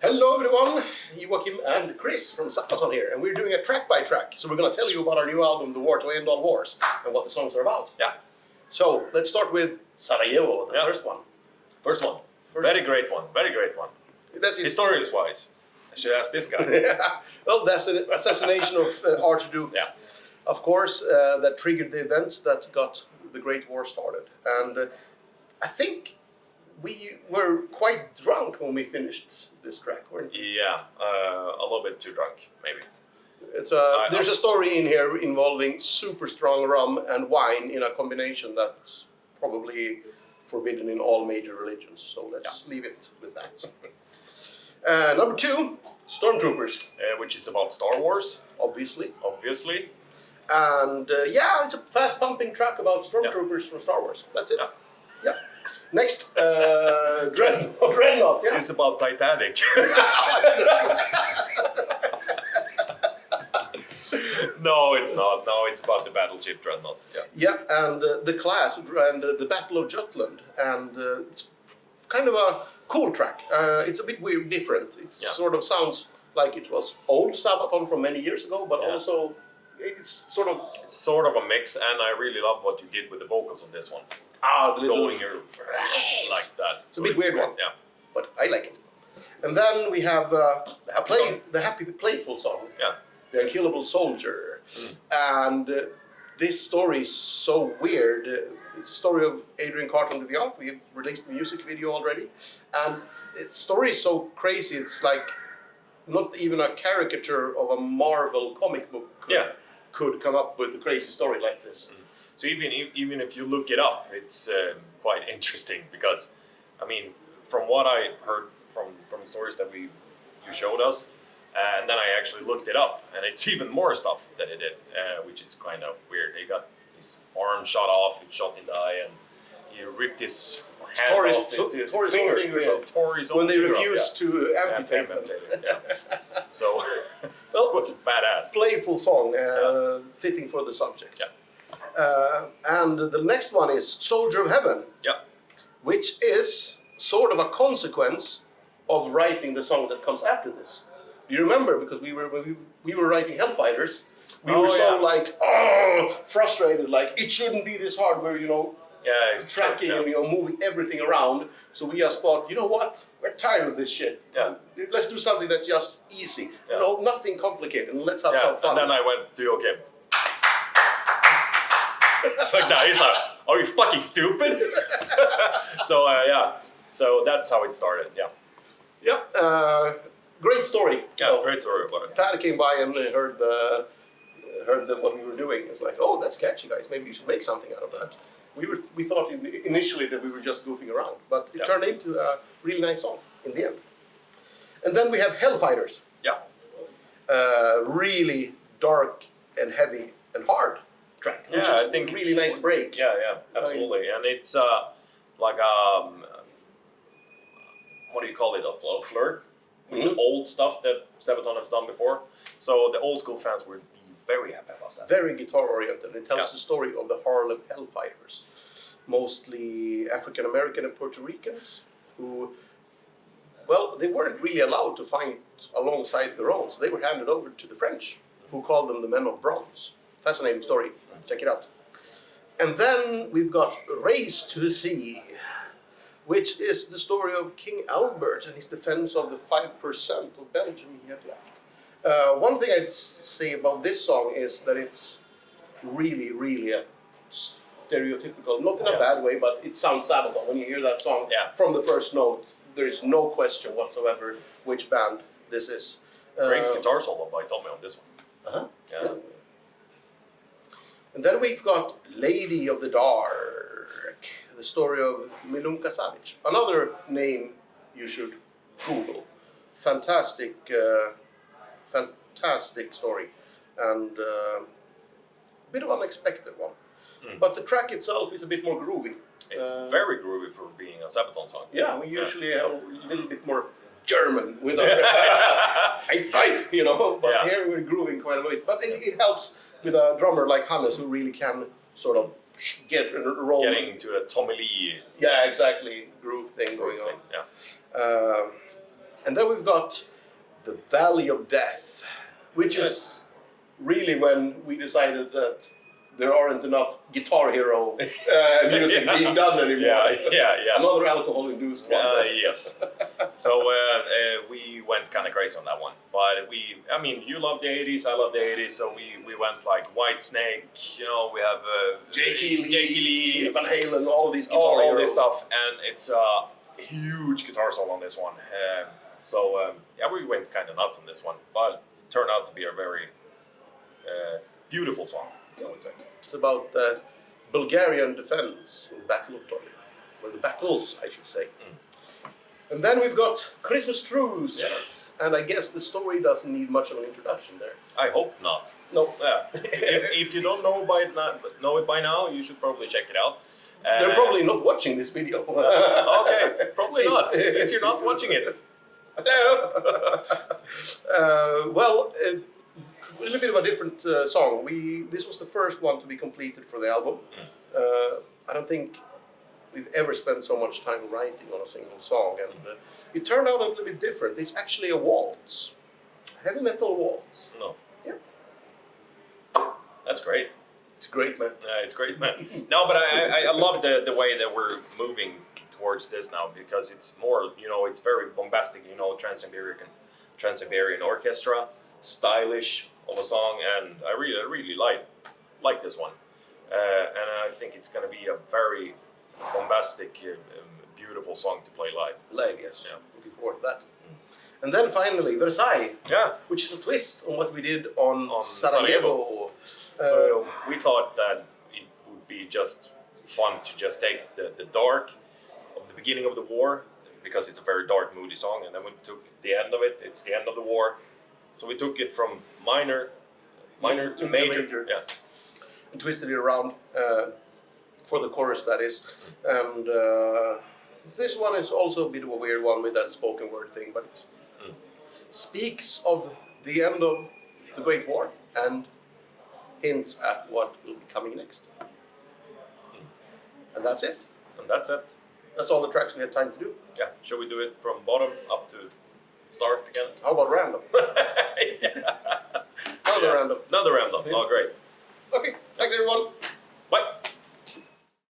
Hello everyone, Joakim and Chris from Sabaton here, and we're doing a track by track. So we're going to tell you about our new album, The War to End All Wars, and what the songs are about. Yeah. So let's start with Sarajevo, the first one. First one. Very great one. Very great one. That's it. Historians-wise, I should ask this guy. Well, that's an assassination of Archduke. Yeah. Of course, that triggered the events that got the Great War started. And I think we were quite drunk when we finished this track, weren't we? Yeah, a little bit too drunk, maybe. It's there's a story in here involving super strong rum and wine in a combination that's probably forbidden in all major religions. So let's leave it with that. Number 2, Stormtroopers. Which is about Star Wars. Obviously. And it's a fast-pumping track about Stormtroopers from Star Wars. That's it. Yeah. Next, Dreadnought. Yeah. It's about Titanic. No, it's not. No, it's about the battleship Dreadnought. Yeah, and the class and the Battle of Jutland, and it's kind of a cool track. It's a bit weird, different. It sort of sounds like it was old Sabaton from many years ago, but also it's sort of a mix, and I really love what you did with the vocals on this one. The little going here like that. It's a bit weird one. Yeah, but I like it. And then we have the happy playful song. Yeah. The Unkillable Soldier. And this story is so weird. It's a story of Adrian Carton de Vial. We released the music video already. And the story is so crazy, it's like not even a caricature of a Marvel comic book could come up with a crazy story like this. So even if you look it up, it's quite interesting because, I mean, from what I heard from the stories that you showed us, and then I actually looked it up, and it's even more stuff that he did, which is kind of weird. He got his arm shot off, he shot in the eye, and he ripped his hand tore off, his fingers off. When they refused to amputate them. Yeah. So, well, what's badass. Playful song, fitting for the subject. Yeah. And the next one is Soldier of Heaven, which is sort of a consequence of writing the song that comes after this. Do you remember? Because we were writing Hellfighters, we were so frustrated, like it shouldn't be this hard. We're tracking and moving everything around. So we just thought, you know what? We're tired of this shit. Yeah. Let's do something that's just easy. Yeah. No, nothing complicated. And let's have some fun. And then I went to Joakim. Like that, he's like, are you fucking stupid? So that's how it started. Great story. Great story about it. Pat came by and heard what we were doing. It's like, oh, that's catchy, guys. Maybe you should make something out of that. We thought initially that we were just goofing around, but it turned into a really nice song in the end. And then we have Hellfighters. Yeah. Really dark and heavy and hard track. Which is I think really nice break. Yeah, absolutely. And it's like what do you call it? A flirt with the old stuff that Sabaton has done before. So the old school fans would be very happy about that. Very guitar oriented. It tells the story of the Harlem Hellfighters, mostly African American and Puerto Ricans, who, well, they weren't really allowed to fight alongside their own, so they were handed over to the French, who called them the Men of Bronze. Fascinating story. Check it out. And then we've got Race to the Sea, which is the story of King Albert and his defense of the 5% of Belgium he had left. One thing I'd say about this song is that it's really, really a stereotypical, not in a bad way, but it sounds Sabaton. When you hear that song from the first note, there is no question whatsoever which band this is. Great guitar solo by Tommy on this one. Yeah. And then we've got Lady of the Dark, the story of Milunka Savic. Another name you should Google. Fantastic story, and a bit of an unexpected one. But the track itself is a bit more groovy. It's very groovy for being a Sabaton song. Yeah, we usually have a little bit more German with our Einstein, but here we're grooving quite a bit. But it helps with a drummer like Hannes, who really can sort of roll. Getting into a Tommy Lee. Yeah, exactly. Groove thing going on. Yeah. And then we've got The Valley of Death, which is really when we decided that there aren't enough Guitar Hero music being done anymore. Yeah. Another alcohol-induced one. Yes. So we went kind of crazy on that one. But you love the 80s, I love the 80s, so we went like White Snake, we have Jakey Lee, Van Halen, all of these Guitar all Heroes. this stuff. And it's a huge guitar solo on this one. We went kind of nuts on this one. But it turned out to be a very beautiful song, I would say. It's about the Bulgarian defense in the Battle of Troy, or the battles, I should say. And then we've got Christmas Truce. Yes. And I guess the story doesn't need much of an introduction there. I hope not. No. Yeah. if you don't know it by now, you should probably check it out. They're probably not watching this video. Okay, probably not. If you're not watching it. Hello. A little bit of a different song. This was the first one to be completed for the album. I don't think we've ever spent so much time writing on a single song, and it turned out a little bit different. It's actually a waltz, heavy metal waltz. No. Yeah. That's great. It's great, man. It's great, man. No, but I love the way that we're moving towards this now, because it's more, it's very bombastic, Trans-Siberian Orchestra, stylish of a song, and I really like this one. And I think it's going to be a very bombastic, beautiful song to play live. Live, yes. Yeah. Looking forward to that. And then finally, Versailles. Yeah. Which is a twist on what we did on Sarajevo. So we thought that it would be just fun to just take the dark of the beginning of the war, because it's a very dark, moody song, and then we took the end of it. It's the end of the war. So we took it from minor to major. Yeah. And twisted it around for the chorus, that is. And this one is also a bit of a weird one with that spoken word thing, but it speaks of the end of the Great War and hints at what will be coming next. And that's it. And that's it. That's all the tracks we had time to do. Yeah. Shall we do it from bottom up to start again? How about random? Yeah. Another random. Another random. Oh, great. Okay, thanks everyone. Bye.